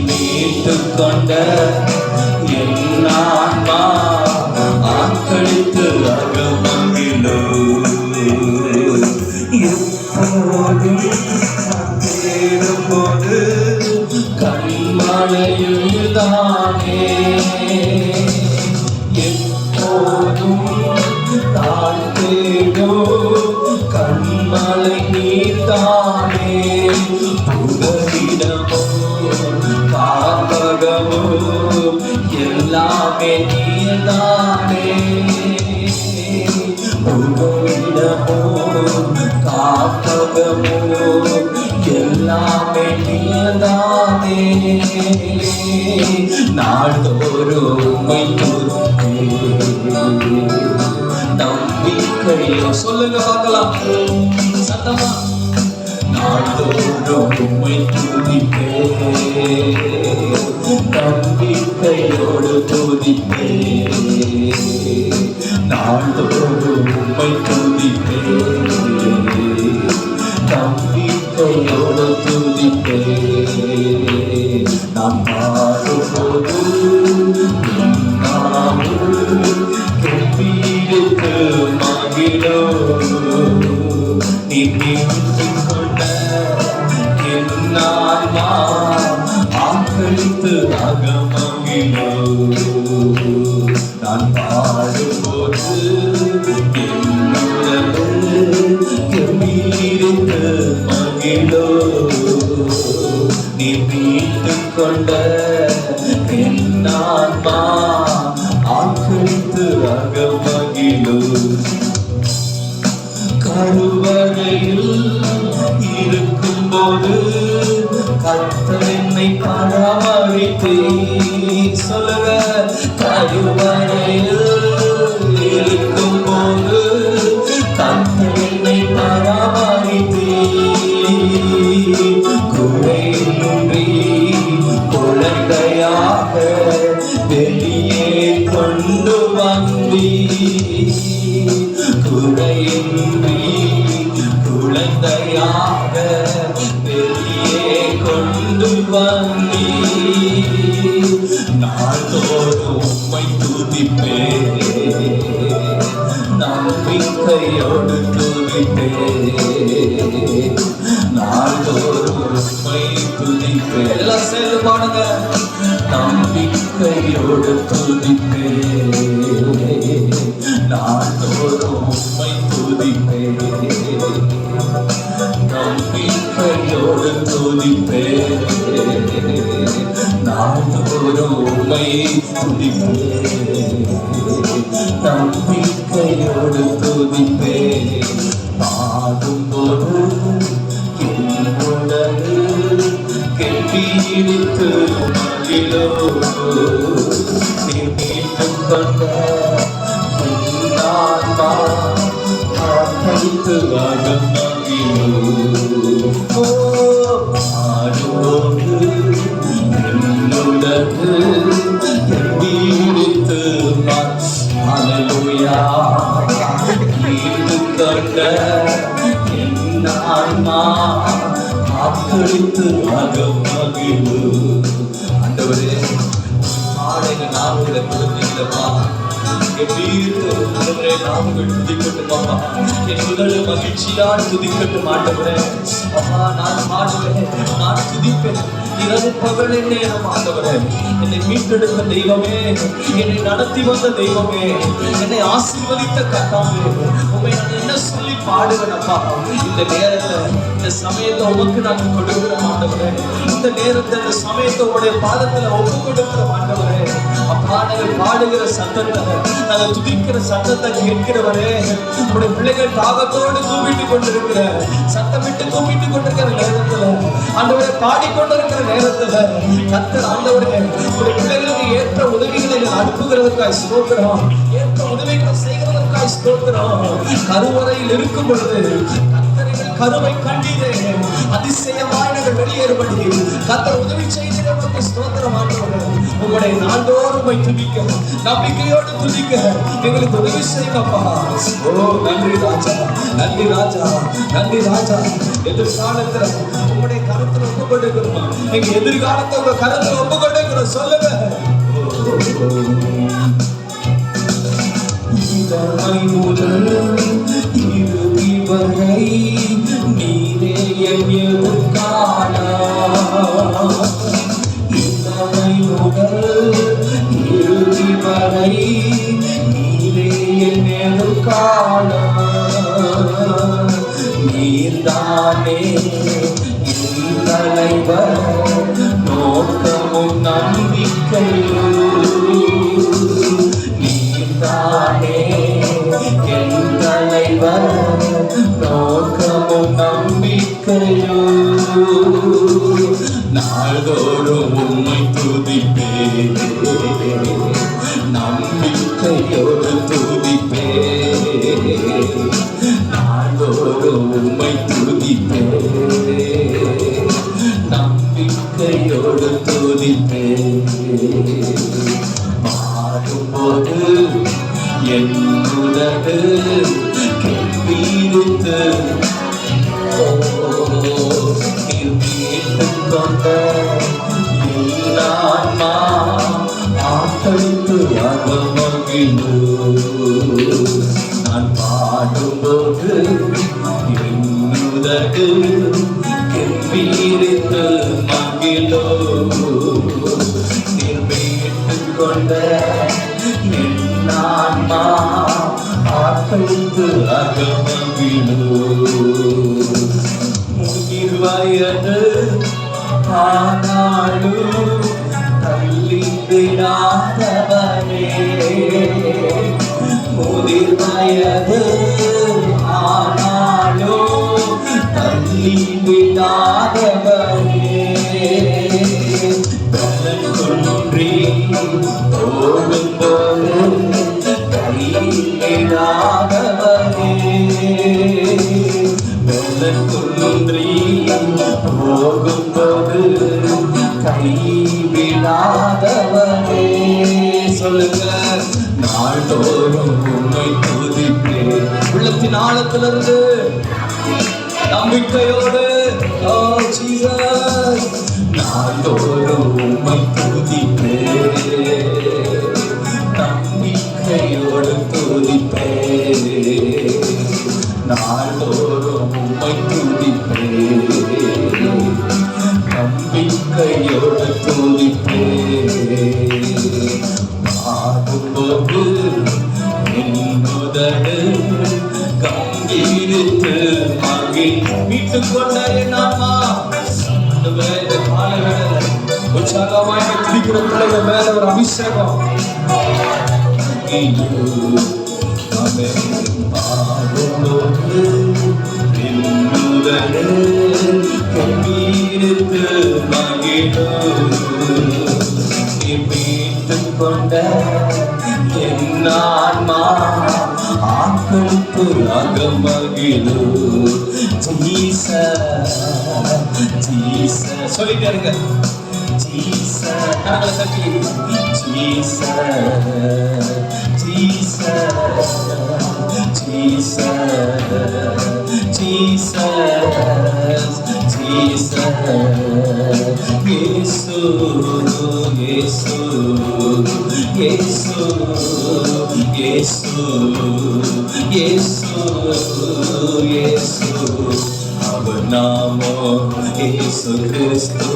மீட்டுக் கொண்ட என் ஆன்மா ஆக்களித்து அகமகிழோ. எப்போதும் தேடும்போது கண்மலையில் தானே, எப்போதும் நான் தேடும் கண்மலை நீர்தானே. புகலிடமோ காப்பகமோ எல்லாமே நீர்தானே. புகலிடமோ காப்பகமோ எல்லாமே நீர்தானே. நாள்தோறும் உம்மை நம்பிக்கையோ சொல்லுங்க பார்க்கலாம் சத்தமா. நாள்தோறும் உம்மை துதிப்பேன், நம்பிக்கையோடு துதிப்பேன். நாள்தோறும் உம்மை துதிப்பேன், நம்பிக்கையோடு துதிப்பேன். நான் பாடும்போது கம்பீரித்து மகிழோ. நீ மீட்டுக் கொண்ட என் ஆன்மா ஆக்களித்து அகமகிழோ. நான் பாடும்போது என்னுடனே கம்பீரித்து மகிழோ. நீ மீட்டுக் கொண்ட என் ஆன்மா ஆக்களித்து அகமகிழோ. கருவறையில் இருக்கும்போது கர்த்தர் என்னை பராமரித்தே. சொல்லுங்க, கருவறையில் இருக்கும்போது கர்த்தர் என்னை பராமரித்தே. குறையின்றி குழந்தையாக வெளியே கொண்டு வந்தீ. குறையின்றி குழந்தையாக வெளியே கொண்டு வந்தீ. நாள்தோறும் உம்மை துதிப்பேன், நம்பிக்கையோடு துதிப்பேன். நாள்தோறும் உம்மை துதிப்பேன். எல்லாம் சேர்ந்து பாடுங்க. நம்பிக்கையோடு துதிப்பேன், நாள்தோறும் உம்மை துதிப்பேன். நம்பிக்கையோடு துதிப்பேன், நாள்தோறும் உம்மை துதிப்பேன். நம்பிக்கையோடு துதிப்பேன். பாடும்போது என்னுடனே கெம்பீரித்து மகிழோ. நீ மீட்டுக் கொண்ட என் ஆன்மா ஆக்களித்து அகமகிழோ. பாடும்போது என்னுடனே கெம்பீரித்து ஹல்லேலூயா. மீட்டுக் கொண்ட என் ஆன்மா ஆக்களித்து அகமகிழோ. ஆண்டவரே, ஆடைங்க நாவுகளை கொடுத்தீங்களப்பா. நாவுகள் துதிக்கட்டுமாப்பா. என் உடல் மகிழ்ச்சியால் துதிக்கட்டும் ஆண்டவரே. அப்பா, நான் பாடுவேன், நான் துதிப்பேன் இரவு பகல் நேரம் ஆண்டவரே. என்னை மீட்டெடுத்த தெய்வமே, என்னை நடத்தி வந்த தெய்வமே, என்னை ஆசீர்வதித்த கர்த்தாவே, உம்மை நான் என்ன சொல்லி பாடுவேன் அப்பா. இந்த நேரத்தை, இந்த சமயத்தை உமக்கு நாங்கள் கொடுக்கிறோம் ஆண்டவரே. இந்த நேரத்தை, இந்த சமயத்தை உடைய பாதத்துல ஒப்பு கொடுக்கிறோம் ஆண்டவரே. அப்பா, நாங்கள் பாடுகிற சத்தத்தை, நாங்கள் துதிக்கிற சத்தத்தை கேட்கிறவரே, உடைய பிள்ளைகள் தாகத்தோடு கூப்பிட்டு கொண்டிருக்கிற, சத்தமிட்டு கூப்பிட்டு கொண்டிருக்கிற நேரத்துல ஆண்டவரை பாடிக்கொண்டிருக்கிற நேரத்துல கர்த்தர் ஆண்டவரே உடைய பிள்ளைகளுக்கு ஏற்ற உதவிகளை அனுப்புகிறதற்காய் ஸ்தோத்திரம், ஏற்ற உதவிகளை செய்கிறதற்காய் ஸ்தோத்திரம். கருவறையில் இருக்கும் பொழுது கர்த்தரை கருவை கண்டீரே, அதிசயமாய் நாங்கள் வெளியேறும்படி கர்த்தர் உதவி செய்தீரே. உமக்கு ஸ்தோத்திரம் ஆண்டவரே. உங்களுடைய நாள்தோறும் துதிக்க, நம்பிக்கையோடு துதிக்க எங்களுக்கு உதவி செய்யுங்கப்பா. ஓ நன்றி ராஜா, நன்றி ராஜா, நன்றி ராஜா. எதிர்காலத்துல உங்களுடைய கருத்துல ஒப்பு கொண்டிருக்கிறோம். எங்க எதிர்காலத்தை உங்க கருத்துல ஒப்பு கொண்டிருக்கிறோம். சொல்லுங்க. முதல் இறுதி வரை நீரே என் எதிர்காலம். முதல் இறுதி வரை நீரே என் எதிர்காலம். நீர்தானே என் தலைவர், நோக்கமும் நம்பிக்கையும். நீர்தானே என் தலைவர், நோக்கமும் நம்பிக்கையும். நாள்தோறும் உம்மை துதிப்பேன், நம்பிக்கையோடு துதிப்பேன். நாள்தோறும் உம்மை துதிப்பேன், நம்பிக்கையோடு துதிப்பேன். பாடும்போது என் உதடு கெம்பீரித்து கொண்ட எல்லாமா ஆட்டடித்து அகமகிழு. நான் பாடும்போது என்னுதடு கெம்பீரித்து மகிழோ. நிர்மீட்டு கொண்ட எல்லாமா ஆட்டடித்து அகமகிழு. முதிர் வயது ஆனாலும் தள்ளி விடாதவனே. முதிர் வயது ஆனாலும் தள்ளி விடாதவனே. பலன் குன்றி போகும்போது கைவிடாதவனே. பலன் குன்றி போகும்போது கைவிடாதவனே. சொல்லுங்க. நாள்தோறும் உம்மை துதிப்பேன், உள்ளத்தின் ஆழத்திலிருந்து நம்பிக்கையோடு. ஓ ஜீசஸ். நாள்தோறும் உம்மை துதிப்பேன், நம்பிக்கையோடு துதிப்பேன். நாள்தோறும் உம்மை துதிப்பேன், நம்பிக்கையோடு துதிப்பேன். பாடும்போது என் உதடு கம்பீரித்து மகிழ். மீட்டுக் கொண்ட என் ஆன்மா. இந்த காலவேளை உற்சாகமாய் துதிக்கிற பிள்ளைகள் மேல ஒரு அபிஷேகம். பாடும்போது என் உதடு கம்பீரித்து மகிழும். மீட்டுக் கொண்ட என் ஆன்மா ஆக்களிப்பு அகமகிழும். ஜீசஸ், ஜீசஸ் சொல்லிட்டே இருங்க. ஜீசஸ் கரங்களை தட்டி. Jesus, Jesus, Jesus, Jesus, Jesus. இயேசு, இயேசு, இயேசு, இயேசு, இயேசு, இயேசு. அவர் நாமம் இயேசு கிறிஸ்து,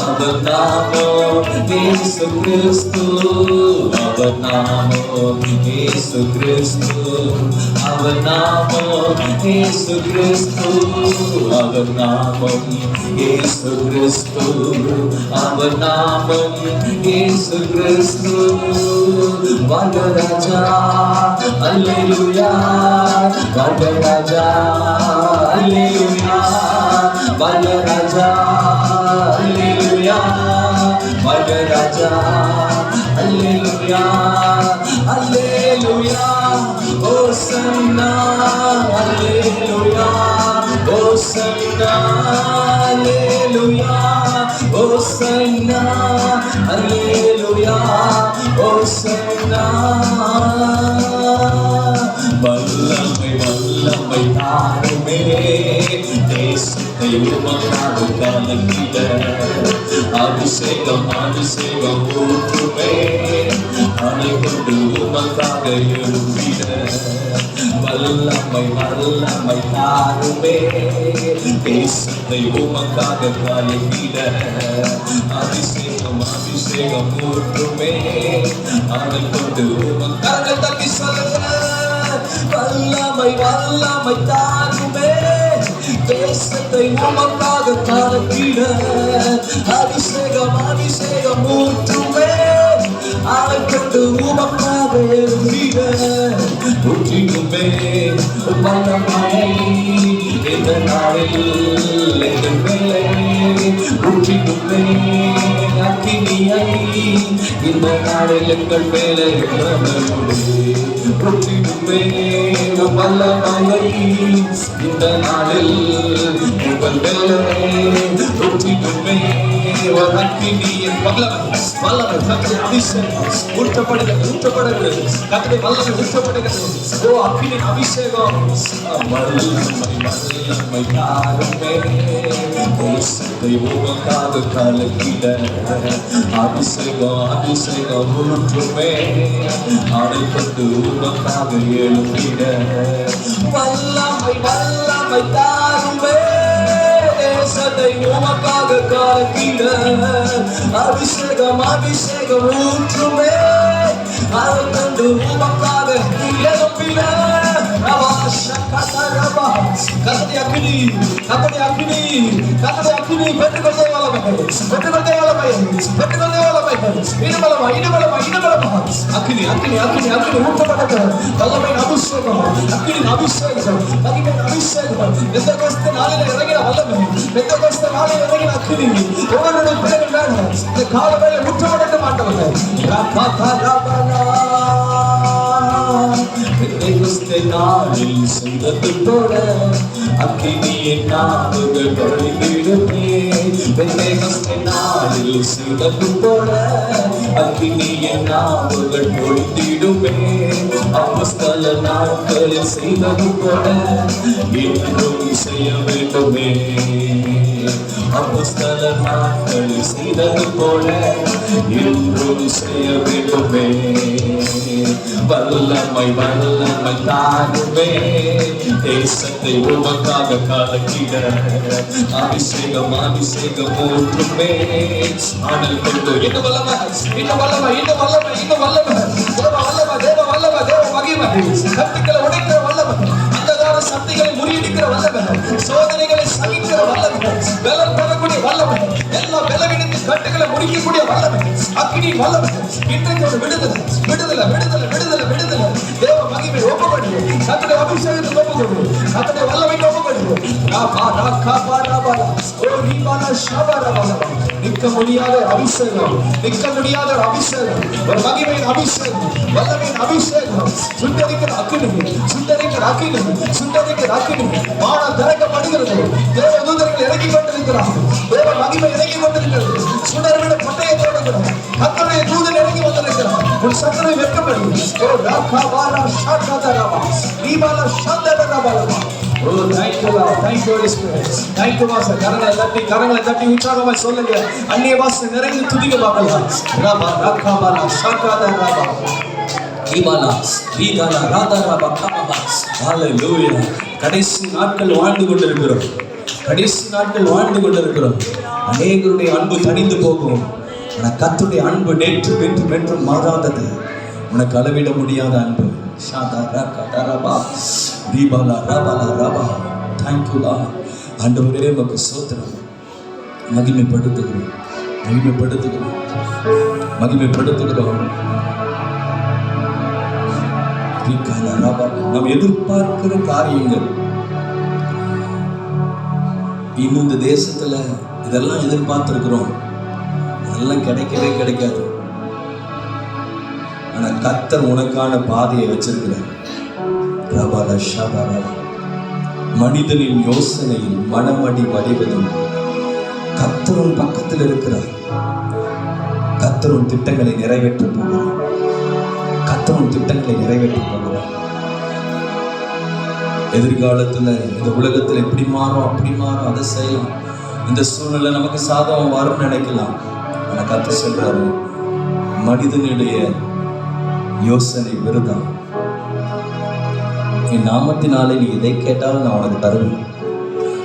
அவர் நாமம் இயேசு கிறிஸ்து, அவர் நாமம் இயேசு கிறிஸ்து, அவர் நாமம் இயேசு கிறிஸ்து, அவர் நாமம் இயேசு கிறிஸ்து, அவர் நாமம் இயேசு கிறிஸ்து. வாழ்க ராஜா, அல்லேலூயா, வாழ்க ராஜா, அல்லேலூயா, வாழ்க ராஜா, அல்லேலூயா, வாழ்க ராஜா, அல்லேலூயா, அல்லேலூயா, ஹோசன்னா, அல்லேலூயா, Hosanna, Hallelujah, Hosanna, Hallelujah, Hosanna. வல்லமை வல்லமை தாருமே, தேசத்தை உமக்காக கலக்கிட அபிஷேகம் அபிஷேகம் ஊற்றுமே, அணை கொண்டு உமக்காக எழுப்பிட. வல்லமை வல்லமை தாருமே, தேசத்தை உமக்காக கலக்கிட அபிஷேகம் அபிஷேகம் ஊற்றுமே, அணை கொண்டு உமக்காக தட்டி சொல்லுங்க. வல்லமை வல்லமை தாருமே, தேசத்தை உமக்காக கலக்கிட அபிஷேகம் அபிஷேகம் ஊற்றுமே, அதை கொண்டு உமக்காக எழுப்பிட. ஊற்றிடுமே வல்லமை இந்த நாளில் எங்கள் மேலே, ஊற்றிடுமே அக்கினியை இந்த நாளில் எங்கள் மேலே, ஊற்றிடுமே வல்லமையை இந்த நாளில் உங்கள் மேலே, ஊற்றிடுமே அக்கினியின் வல்லமை வல்லமை கர்த்தருடைய அபிஷேகம் ஊற்றப்படுகிறது ஊற்றப்படுகிறது, கர்த்தருடைய வல்லமை ஊற்றப்படுகிறது. ஓ அக்கினி அபிஷேகம். வல்லமை வல்லமை தாருமே, தேசத்தை உமக்காக கலக்கிட அபிஷேகம் அபிஷேகம் ஊற்றுமே, அதை கொண்டு உமக்காக எழுப்பிட. வல்லமை வல்லமை தாருமே, தேசத்தை உமக்காக கலக்கிட அபிஷேகம் அபிஷேகம் ஊற்றுமே, அதை கொண்டு உமக்காக எழுப்பிட. கர்த்தருடைய அக்கினி கர்த்தருடைய அக்கினி கர்த்தருடைய அக்கினி பெற்றுக்கொண்டே வல்லமை பெற்றுக்கொண்டே வல்லமை பெற்றுக்கொண்டே வல்லமை இடுபலமா இடுபலமா இடுபலமா அக்கினி அக்கினி அக்கினி அக்கினி ஊற்றப்பட்டது. வல்லமையின் அபிஷேகம் அக்கினியின் அபிஷேகம் மகிமையின் அபிஷேகம். பெந்தெகோஸ்தே நாளில் இறங்கின வல்லமை, பெந்தெகோஸ்தே நாளில் இறங்கின அக்கினி ஒவ்வொருடைய பிள்ளைகள் மேல இந்த காலவேளை ஊற்றப்பட மாட்டவர்கள். பெந்தெகோஸ்தே நாளில் செய்தது போல அக்கினியை நாவுகள் பொழிந்திடுமே, பெந்தெகோஸ்தே நாளில் செய்தது போல அக்கினியை நாவுகள் பொழிந்திடுமே. அப்போஸ்தல நாட்களில் செய்தது போல இன்றும் செய்ய வேண்டுமே, அப்போஸ்தல நாட்களில் செய்தது போல இன்றும் செய்ய வேண்டுமே. வல்லமை வல்லமை தாருமே, தேசத்தை உமக்காக கலக்கிட அபிஷேகம் அபிஷேகம் ஊற்றுமே, ஆனல் கொண்டு இன்னும் வல்லமை இன்னும் வல்லமை இன்னும் வல்லமை இன்னும் வல்லமை தேவ வல்லமை தேவ வல்லமை தேவ மகிமை, கட்டுக்களை உடைக்கிற வல்லமை, அந்தகார சக்திகளை முறியடிக்கிற வல்லமை, சோதனைகளை சகிக்கிற வல்லமை, பலம் பெறக்கூடிய வல்லமை, எல்லா பலவீனத்தின் கட்டுக்களை முடிக்கக்கூடிய வல்லமை, அக்கினி வல்லமை. இன்றைக்கு ஒரு விடுதலை விடுதலை விடுதலை விடுதலை விடுதலை தேவ மகிமை ஒப்புக்கொடு, கர்த்தருடைய அபிஷேகத்தை ஒப்புக்கொடு, கர்த்தருடைய வல்லமை ஒப்புக்கொடு. நிற்க முடியாத அபிஷேகம், நிற்க முடியாத அபிஷேகம், ஒரு மகிமையின் அபிஷேகம், வல்லமையின் அபிஷேகம், சுண்டரிக்கிற அக்கினி சுண்டரிக்கிற அக்கினி சுண்டரிக்கிற அக்கினி வானம் திறக்கப்படுகிறது. தேவ தூதர்கள் இறங்கி கொண்டிருக்கிறார்கள், தேவ மகிமை இறங்கி கொண்டிருக்கிறது. சுடர்விட பட்டையை தொடர்கிறார், கர்த்தருடைய தூதன் இறங்கி வந்திருக்கிறார். உன் சத்தனை வெட்கப்படும். ஓ ராகா வாரா ஷாகா ராபா நீபாலா ஷாந்தா ராபா. Oh thank you Lord, thank you Holy Spirit, thank you Master. கரங்களை தட்டி உற்சாகமாய் சொல்லுங்க, அந்நிய பாஷை நிறைந்து துதிக்க பார்க்கலாம். ராபா ராகா வாரா ஷாகா ராபா நீபாலா ரீதாலா ராதா ராபா காபா. ஹalleluya. கடைசி நாட்கள் வாழ்ந்து கொண்டிருக்கிறோம், கடைசி நாட்கள் வாழ்ந்து கொண்டிருக்கிறோம். அநேகருடைய அன்பு தணிந்து போகும், ஆனால் கர்த்தருடைய அன்பு நேற்று என்றும் என்றும் மாறாதது. உனக்கு அளவிட முடியாத அன்பு. ஷாதா ராகா ராபா தீபாலா ராபாலா ராபா. தேங்க்யூ லா. ஆண்டவரே உமக்கு ஸ்தோத்திரம். மகிமைப்படுத்துகிறோம் மகிமைப்படுத்துகிறோம் மகிமைப்படுத்துகிறோம். நாம் எதிர்பார்க்கிற காரியங்கள் இன்னும் இந்த தேசத்துல இதெல்லாம் எதிர்பார்த்திருக்கிறோம், அதெல்லாம் கிடைக்கவே கிடைக்காது. ஆனா கர்த்தர் உனக்கான பாதையை வச்சிருக்கிறார். மனிதனின் யோசனையில் மனமடி வடிவதும். கர்த்தரும் பக்கத்தில் இருக்கிறார். கர்த்தரும் திட்டங்களை நிறைவேற்ற போகிறார். கர்த்தரும் திட்டங்களை நிறைவேற்ற போகிறார். எதிர்காலத்துல இந்த உலகத்துல இப்படி மாறும் அப்படி மாறும், அதை செய்யலாம், இந்த சூழ்நிலை நமக்கு சாதகம் வரும்னு நினைக்கலாம். ஆனா கர்த்தர் சொல்றாரு, மனிதனுடைய யோசனை விருதா. என் நாமத்தினாலே நீ எதை கேட்டாலும் நான் உனக்கு தருவேன்.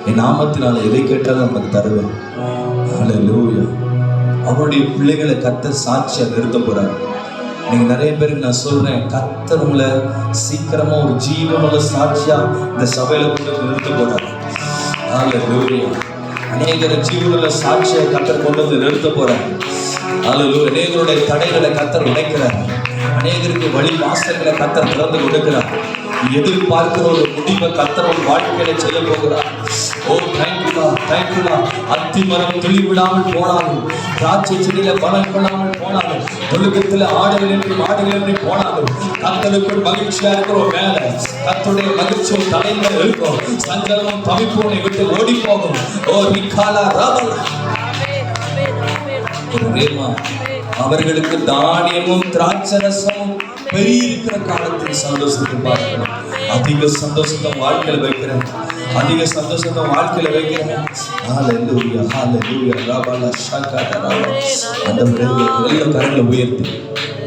என் நாமத்தினால எதை கேட்டாலும் உனக்கு தருவேன். ஹல்லேலூயா. அவருடைய பிள்ளைகளை கர்த்தர் சாட்சியா நிறுத்த போறாரு. நீங்க நிறைய பேருக்கு நான் சொல்றேன், கர்த்தர் உங்களை சீக்கிரமா ஒரு ஜீவனுள்ள சாட்சியா இந்த சபையில கொண்டு நிறுத்த போறாரு. ஹல்லேலூயா. அநேகர ஜீவனுள்ள சாட்சியா கர்த்தர் கொண்டு வந்து நிறுத்த போறாரு. ஹல்லேலூயா. அநேகருடைய தடைகளை கர்த்தர் உடைக்கிறார். அநேகருக்கு வழி வாசல்களை கர்த்தர் திறந்து கொடுக்கிறார். எதிர்பார்க்கிற ஒரு முடிவை கர்த்தர் ஒரு வாழ்க்கையில செய்ய போகிறார். ஓ தேங்க்யூலா, தேங்க்யூலா. அத்தி மரம் துளி விடாமல் போனாலும், திராட்சை செடியில பலன் கொள்ளாமல் போனாலும், ஒழுக்கத்துல ஆடுகள் என்று மாடுகள் என்று போனாலும், கர்த்தருக்குள் மகிழ்ச்சியா இருக்கிறோம். மேல கர்த்தருடைய மகிழ்ச்சியும் தலையில இருக்கும். சஞ்சலமும் தவிப்போனை விட்டு ஓடி போகும். ஓ நிக்காலா ராபல். அவர்களுக்கு தானியமும் திராட்சரசமும் பெரிய காலத்தில் சந்தோஷத்தை பார்க்கிறோம். அதிக சந்தோஷத்தை வாழ்க்கையில வைக்கிறேன். அதிக சந்தோஷத்தை வாழ்க்கையில வைக்கிறேன். ஹல்லேலூயா, ஹல்லேலூயா. ராபலா ஷாகாடா ராபா. ஆண்டவரே, எல்லா கரங்களை உயர்த்தி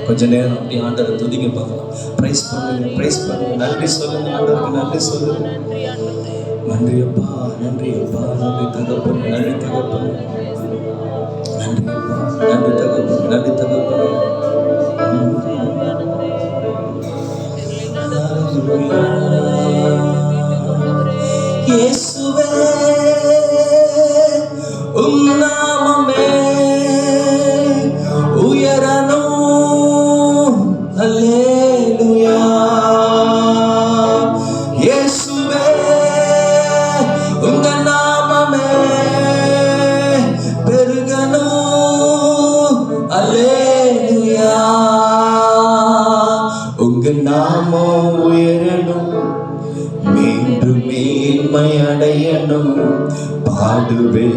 கொஞ்ச நேரம் அப்படி ஆண்டவரை துதிக்க பார்க்கலாம். பிரைஸ் பண்ணுங்க, பிரைஸ் பண்ணுங்க. நன்றி சொல்லுங்க ஆண்டவருக்கு, நன்றி சொல்லுங்க. நன்றி அப்பா, நன்றி அப்பா, நன்றி தகப்பனே, நன்றி தகப்பனே, நன்றி அப்பா, நன்றி தகப்பனே, நன்றி தகப்பனே. இயேசுவே உம் நாமமே உயரணும். அல்லேலூயா. இயேசுவே உங்க நாமமே பெருகணும். அல்லேலூயா. உங்க நாமம் உயரணும், மீண்டும் மேன்மை அடையணும். பாடுவே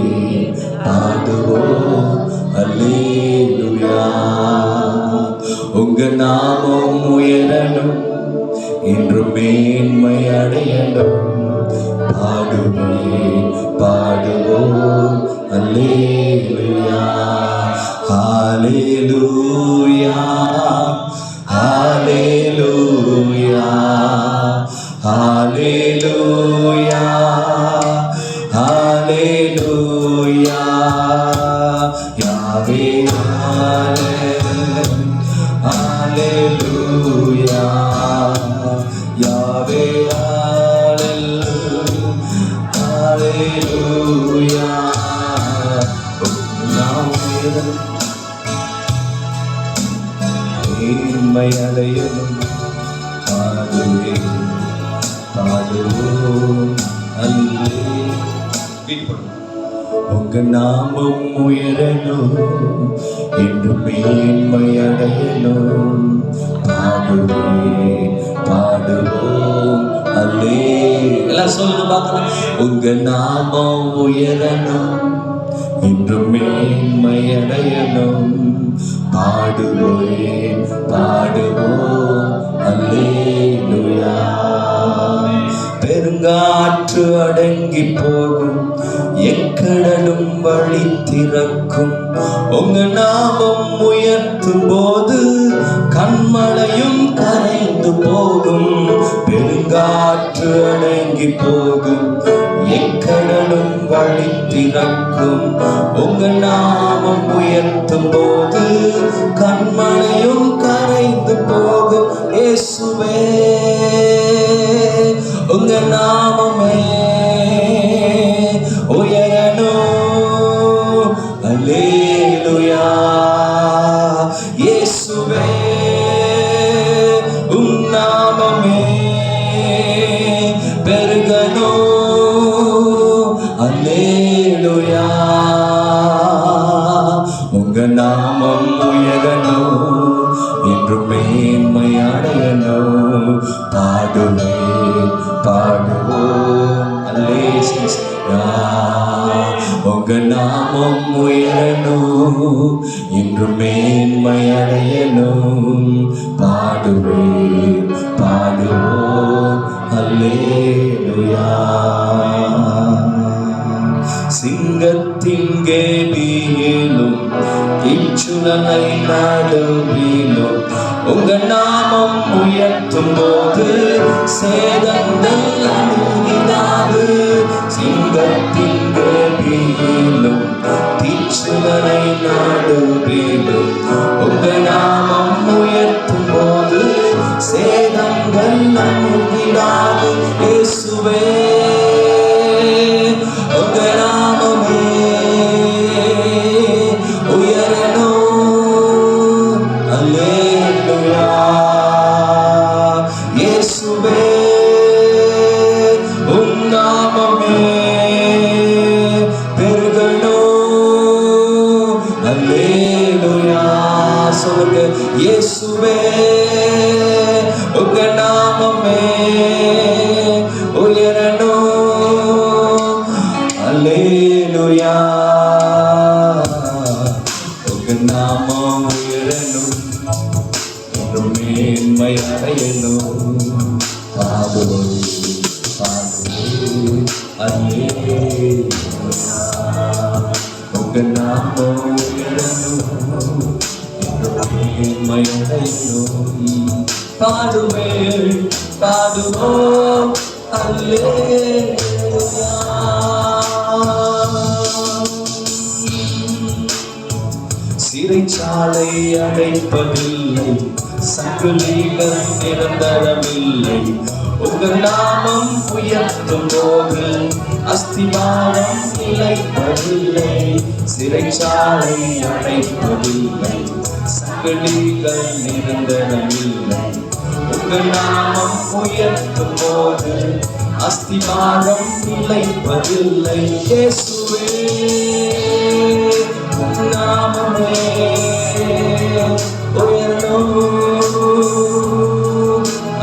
பாடுவோம் அல்லேலூயா. உங்க நாமம் உயரணும், இன்றும் மேன்மை அடையணும். பாடுவே பாடுவோம் அல்லேலூயா. ஹல்லேலூயா, ஹல்லேலூயா, ஹல்லேலூயா, ஹல்லேலூயா. யாவே ஹல்லேலூயா, யாவே ஹல்லேலூயா. மேன்மை அடையணும். பாடுவே பாடுவோம் அல்லேலூயா. உங்க நாமம் உயரணும், என்று மேன்மை அடையணும். பாடுவே பாடுவோம் அல்லேலூயா. எல்லாம் சொல்லுங்க பார்க்கலாம். உங்க நாமம் உயரணும், இன்று மேன்மை அடையணும். பாடுவோம் பாடுவோம் அல்லேலூயா. பெருங்காற்று அடங்கி போகும், எக்கடலும் வழி திறக்கும். உங்க நாமம் உயர்த்தும் போது கண்மலையும் கரைந்து போகும். பெருங்காற்று அடங்கி போகும், எக்கடலும் வழி திறக்கும். உங்க நாமம் உயர்த்தும் போது கண்மலையும் கரைந்து போகும். இயேசுவே உங்க நாமமே உயரணும். அல்லேலூயா. இயேசுவே உம் நாமமே பெருகணும். அல்லேலூயா. உங்க நாமம் உயரணும், என்று மேன்மை அடையணும். பாடுவே பாடுவோம் உங்க நாமம் உயரணும், இன்று மேன்மை அடையணும். பாடுவோம் அல்லேலூயா. சிங்கத்தின் கேபியிலும் இச்சுடனை நடுவிலும் உங்க நாமம் உயர்த்தும் போது சேதங்கள் அணுகிடாது. சிங்கத்தின் கேபியிலும் இச்சுடனை நடுவிலும் உங்க நாமம் உயர்த்தும் போது சேதங்கள் அணுகிடாது. இயேசுவே உங்க நாமமே உயரணும். அல்லேலூயா. இயேசுவே உம் நாமமே பெருகணும். அல்லேலூயா. சொல்லுங்க. இயேசுவே உங்க நாமமே உயரணும். அல்லேலூயா. உங்க நாமம் உயரணும், என்றும் மேன்மை அடையணும். பாடுவோம் அல்லேலூயா. உங்க நாமம் உயரணும், என்றும் மேன்மை அடையணும். பாடுவோம் அல்லேலூயா. சிறைச்சாலை அடைப்பதில்லை, சங்கிலிகள் நிரந்தரமில்லை. உங்க நாமம் உயர்த்தும் போது அஸ்திவாரம் நிலைப்பதில்லை. சிறைச்சாலை அடைப்பதில்லை, சங்கிலிகள் நிரந்தரமில்லை. உங்க நாமம் உயர்த்தும் போது அஸ்திவாரம் நிலைப்பதில்லை. இயேசுவே உம் நாமமே உயரணும்.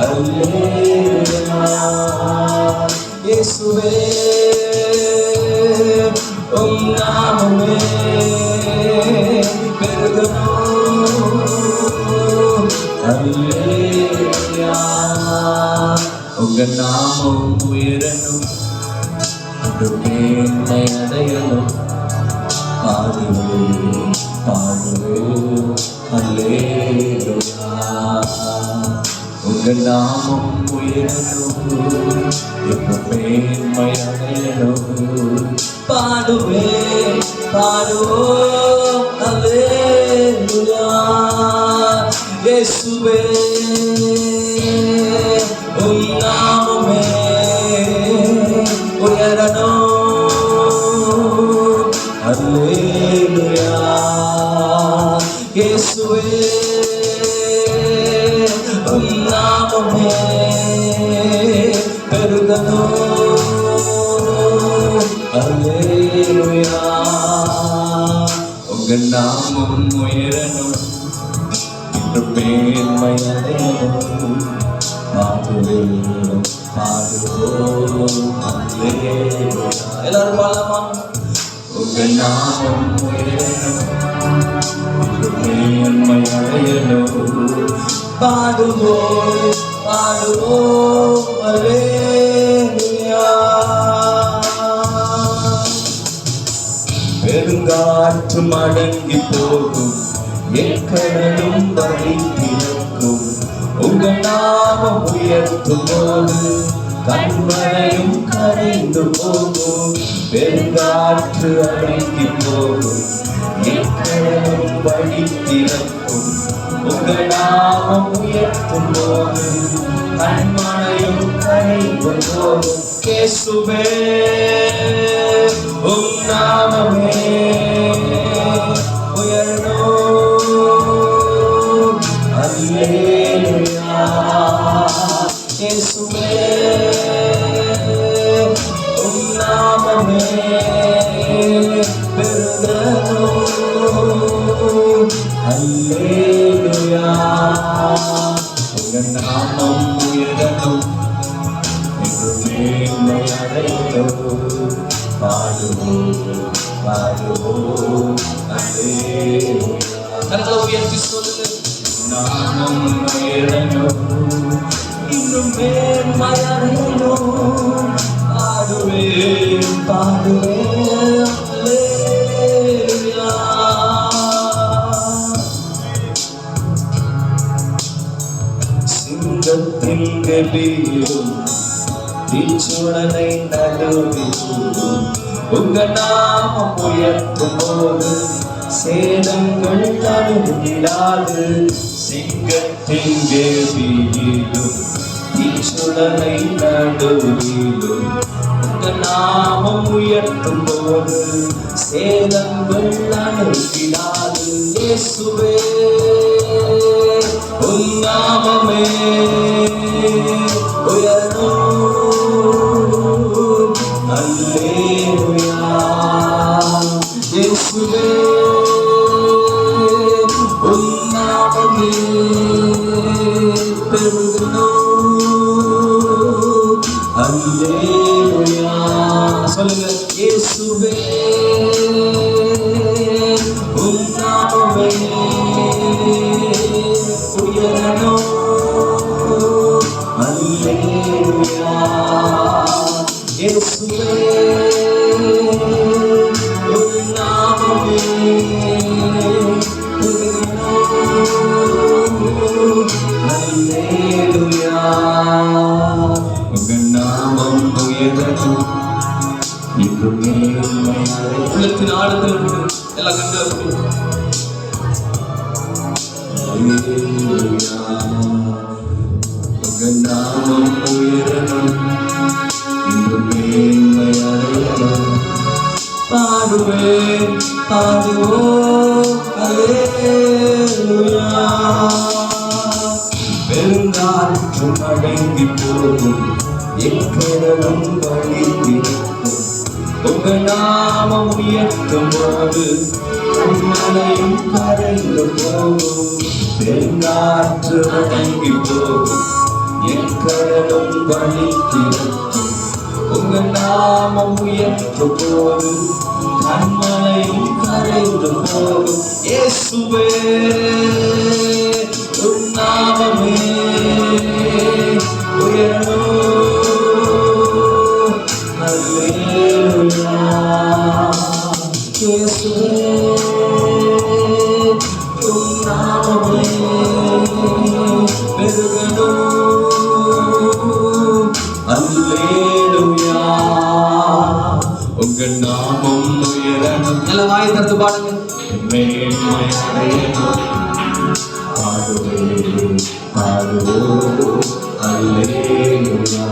அல்லேலூயா. இயேசுவே உம் நாமமே பெருகணும். அல்லேலூயா. உங்க நாமம் உயரணும், ஒரு மேன்மை அடையணும். பாடுவோம் அல்லேலூயா. உங்க நாமம் உயரணும், ஒரு மேன்மை அடையணும். பாடுவோம் அல்லேலூயா. இயேசுவே உம் நாமமே உயரணும். அல்லேலூயா. இயேசுவே உம் நாமமே பெருகணும். அல்லேலூயா. உங்க நாமம் உயரணும், இன்று மேன்மை அடையணும். பாடுவோம் அல்லேலூயா. எல்லாரும் பாடலாமா? உங்க நாமம் உயரணும், இன்று மேன்மை அடையணும். பாடுவோம் அல்லேலூயா. பெருங்காற்று மடங்கி போகும், எக்கடலும் வழி திறக்கும். உங்க நாமம் உயர்த்தும் போது கண்மழையும் கரைந்து போகும். பெருங்காற்று அடங்கி போகும், எக்கடலும் வழி திறக்கும். உங்க நாமம் உயர்த்தும் போது கண்மழையும் கரைந்து போகும். இயேசுவே உம் நாமமே உயரணும். அல்லேலூயா. இயேசுவே உம் நாமமே பெருகணும். அல்லேலூயா. உங்க நாமம் உயரணும், என்று மேன்மை அடையணும். கரங்களை உயர்த்தி சொல்லுங்க. நாமம் உயரணும், இன்னும் மேன்மையடையணும், பாடுவேன் பாடுவேன் அல்லேலூயா. சிங்கத்தின் கெபியும் தீச்சுடனை நடுவிலும் உங்க நாமம் உயர்த்தும் போது சேதங்கள் அணுகிடாது. சிங்கத்தின் கெபியிலும் தீச்சுடனை நடுவிலும் உங்க நாமம் உயர்த்தும் போது சேதங்கள் அணுகிடாது. இயேசுவே உன் நாமமே உயரும். அல்லேலூயா. இயேசுவே உன் நாமமே பெருகணும். அல்லேலூயா. சொல்லுங்க. இயேசுவே உன் நாமமே உயரணும். அல்லேலூயா. இயேசுவே உன் நாமமே உயரணும். அல்லேலூயா. உங்க நாமம் உயரணும். உள்ளத்தின் ஆழத்தில் எல்லாம் கண்டு உங்க நாமம் உயரணும், இன்னும் மேன்மையடையணும், பாடுவேன் பாடுவோம் அல்லேலூயா. பெருங்காற்றும் அடங்கி போகும், எக்கடலும் வழித்திருக்கும், உங்க நாமம் உயர்த்தும் போது மலையும் கரைந்து போகும். பெருங்காற்று அடங்கி போகும், எக்கடலும் வழித்திருக்கும், உங்க நாமம் உயர்த்தும் போது கண்மலையும் கரைந்து போகும். இயேசுவே உன் நாமமே உயரணும். அல்லேலூயா. இயேசுவே உன் நாமமே பெருகணும். அல்லேலூயா. உங்க நாமம் உயரணும். எல்லாம் வாயை திறந்து பாடுங்க. மேன்மையடையணும், பாடுவேன் பாடுவோம் அல்லேலூயா.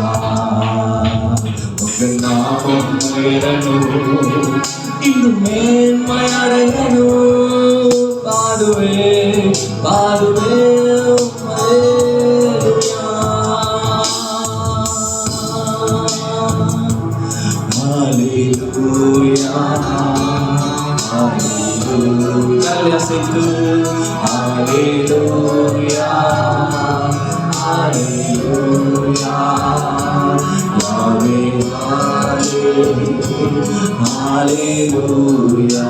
உங்க நாமம் உயரணும், இன்னும் மேன்மையடையணும், பாடுவேன் பாடுவேன் அல்லேலூயா. அல்லேலூயா. Hallelujah, hallelujah, hallelujah, Yahweh, hallelujah,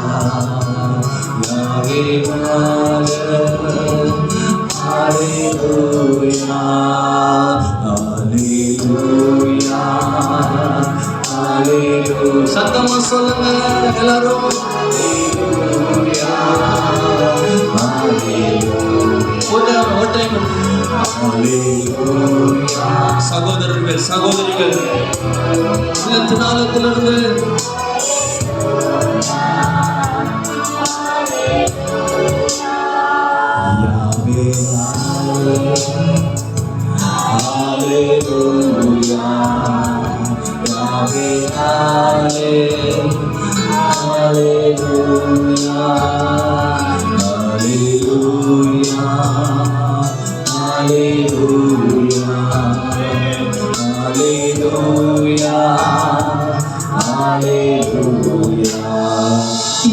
Yahweh, hallelujah, hallelujah, hallelujah. சத்தமா சொல்லுங்க எல்லாரும். சகோதரர்கள் சகோதரிகள் உள்ளத்தின் ஆழத்திலிருந்து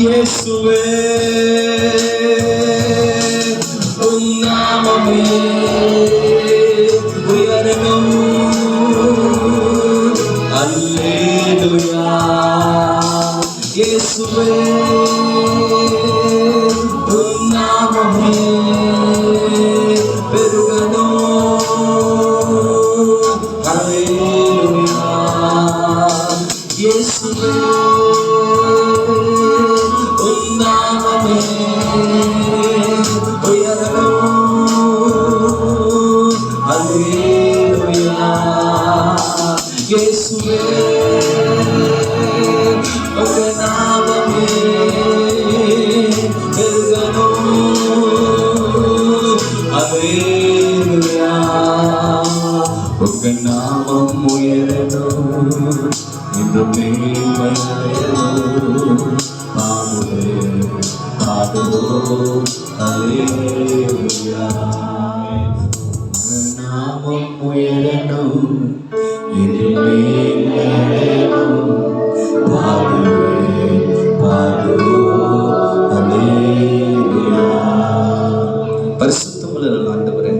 இயேசுவே உன் நாமமே உயரணும். அல்லேலூயா. இயேசுவே உன் நாமமே பெருகணும். அல்லேலூயா. இயேசுவே உன் நாமமே உயரணும். அல்லேலூயா. இயேசுவே உங்க நாமமே பெருகணும். அல்லேலூயா. உங்க நாமம் உயரணும். இன்று மேன்மையடையணும். பாடுவோம் அல்லேலூயா. உங்க நாமம் உயரணும். இன்று மேன்மையடையணும். பாடுவோம் அல்லேலூயா. பரிசுத்தமுள்ள ஆண்டவரே,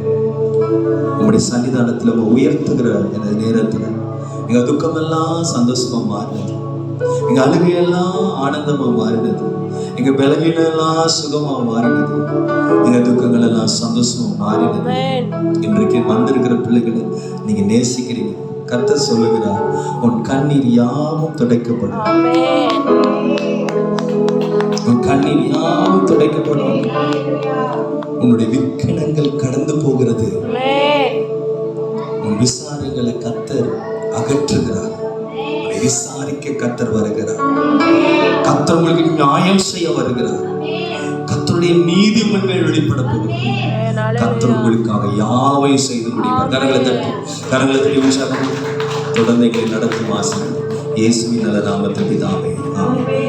உங்களுடைய சன்னிதானத்தில் உயர்த்துகிற இந்த நேரத்தில் எங்க துக்கமெல்லாம் சந்தோஷமா மாறினது, எங்க அழுகையெல்லாம் ஆனந்தமா மாறினது, எங்க பலவீனெல்லாம் சுகமா மாறினது, எங்க துக்கங்கள் எல்லாம் சந்தோஷமா மாறினது. இன்றைக்கு வந்திருக்கிற பிள்ளைகளை நீங்க நேசிக்கிறீங்க. கர்த்தர் சொல்லுகிறார், உன் கண்ணீர் யாவும் துடைக்கப்படும். உன் கண்ணீர் யாவும் துடைக்கப்படும். உன்னுடைய விக்கனங்கள் கடந்து போகிறது. உன் விசாரங்களை கர்த்தர் அகற்றுகிறார். விசாரிக்க கர்த்தர் வருகிறார். கர்த்தர் உங்களுக்கு நியாயம் செய்ய வருகிறார். கர்த்தருடைய நீதிமன்றம் வெளிப்பட போகிறது. கர்த்தர் உங்களுக்காக யாவை செய்து முடிப்பார். கரங்களை தட்டி உற்சாகம் தொடர்ந்து எங்களை நடத்தும் ஆசை. இயேசுவின் நல்ல நாமத்தில் பிதாவே, ஆமென்.